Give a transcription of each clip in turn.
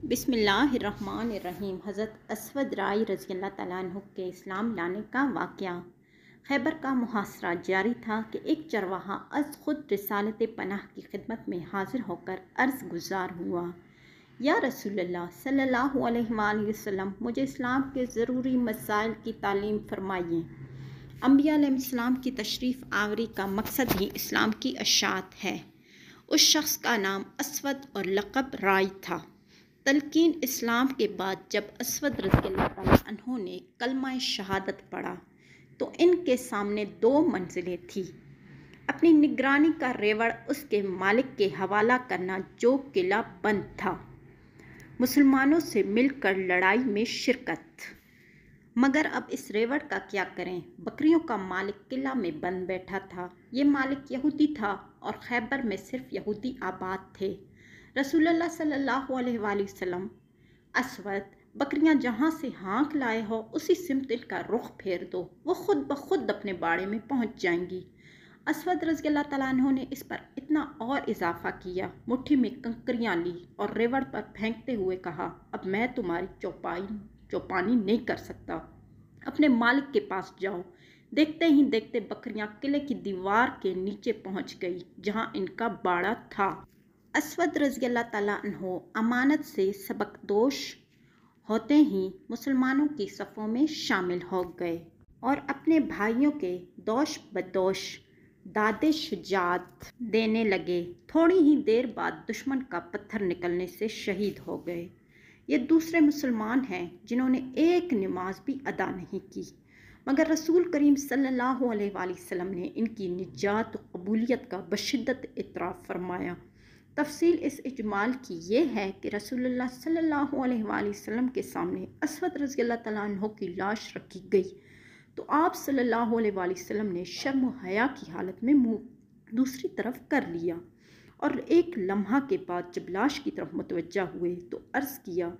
बिस्मिल्लाहिर्रहमानिर्रहीम। हज़रत असवद राई रज़ी अल्लाह ताला अन्हु के इस्लाम लाने का वाक़या। खैबर का मुहासरा जारी था कि एक चरवाहा अज़ ख़ुद रिसालत पनाह की खिदमत में हाज़िर होकर अर्ज़ गुज़ार हुआ, या रसूलल्लाह सल्लल्लाहु अलैहि वसल्लम, मुझे इस्लाम के ज़रूरी मसाइल की तालीम फ़रमाइए। अंबिया अलैहिस्सलाम की तशरीफ़ आवरी का मकसद ही इस्लाम की अशात है। उस शख्स का नाम असवद और लक़ब राई था। तलकीन इस्लाम के बाद जब असवद रज़ियल्लाहु तआला अन्हु ने कलमा शहादत पढ़ा तो इनके सामने दो मंजिलें थीं। अपनी निगरानी का रेवड़ उसके मालिक के हवाला करना जो किला बंद था, मुसलमानों से मिलकर लड़ाई में शिरकत। मगर अब इस रेवड़ का क्या करें? बकरियों का मालिक किला में बंद बैठा था। ये मालिक यहूदी था और खैबर में सिर्फ यहूदी आबाद थे। रसूलुल्लाह सल्लल्लाहु अलैहि वसल्लम, असवद, बकरियां जहां से हाँक लाए हो उसी सिमत इनका रुख फेर दो, वो खुद ब खुद अपने बाड़े में पहुंच जाएंगी। असवद रज़ियल्लाहु तआला अन्हु ने इस पर इतना और इजाफा किया, मुट्ठी में कंकरियां ली और रेवड़ पर फेंकते हुए कहा, अब मैं तुम्हारी चौपानी नहीं कर सकता, अपने मालिक के पास जाओ। देखते ही देखते बकरियां किले की दीवार के नीचे पहुंच गई जहां इनका बाड़ा था। असवद रज़ियल्लाहु तआला अन्हु अमानत से सबकदोश होते ही मुसलमानों की सफ़ों में शामिल हो गए और अपने भाइयों के दोश बदोश दादे शुजात देने लगे। थोड़ी ही देर बाद दुश्मन का पत्थर निकलने से शहीद हो गए। ये दूसरे मुसलमान हैं जिन्होंने एक नमाज भी अदा नहीं की, मगर रसूल करीम सल्लल्लाहु अलैहि वसल्लम ने इनकी निजात व कबूलियत का बशिद्दत इतराफ़ फरमाया। तफसील इस इजमाल की ये है कि रसूलुल्लाह सल्लल्लाहु अलैहि वसल्लम के सामने असवद रज़ियल्लाहु तआला अन्हु की लाश रखी गई तो आप सल्लल्लाहु अलैहि वसल्लम ने शर्म व हया की हालत में मुँह दूसरी तरफ कर लिया और एक लम्हा के बाद जब लाश की तरफ मुतवज्जा हुए तो अर्ज़ किया,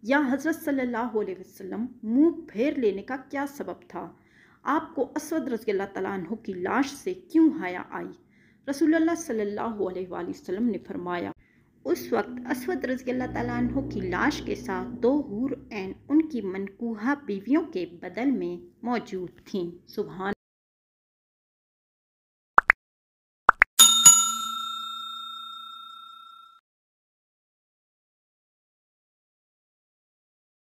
या हज़रत सल्लल्लाहु अलैहि वसल्लम, मुँह फेर लेने का क्या सबब था? आपको असवद रज़ियल्लाहु तआला अन्हु की लाश से क्यों हया आई? रसूलुल्लाह सल्लल्लाहु अलैहि वसल्लम ने फरमाया, उस वक्त असवद रज़ियल्लाहु तआला अन्हु की लाश के साथ दो हूर ऐन उनकी मनकूहा बीवियों के बदल में मौजूद थीं। सुभान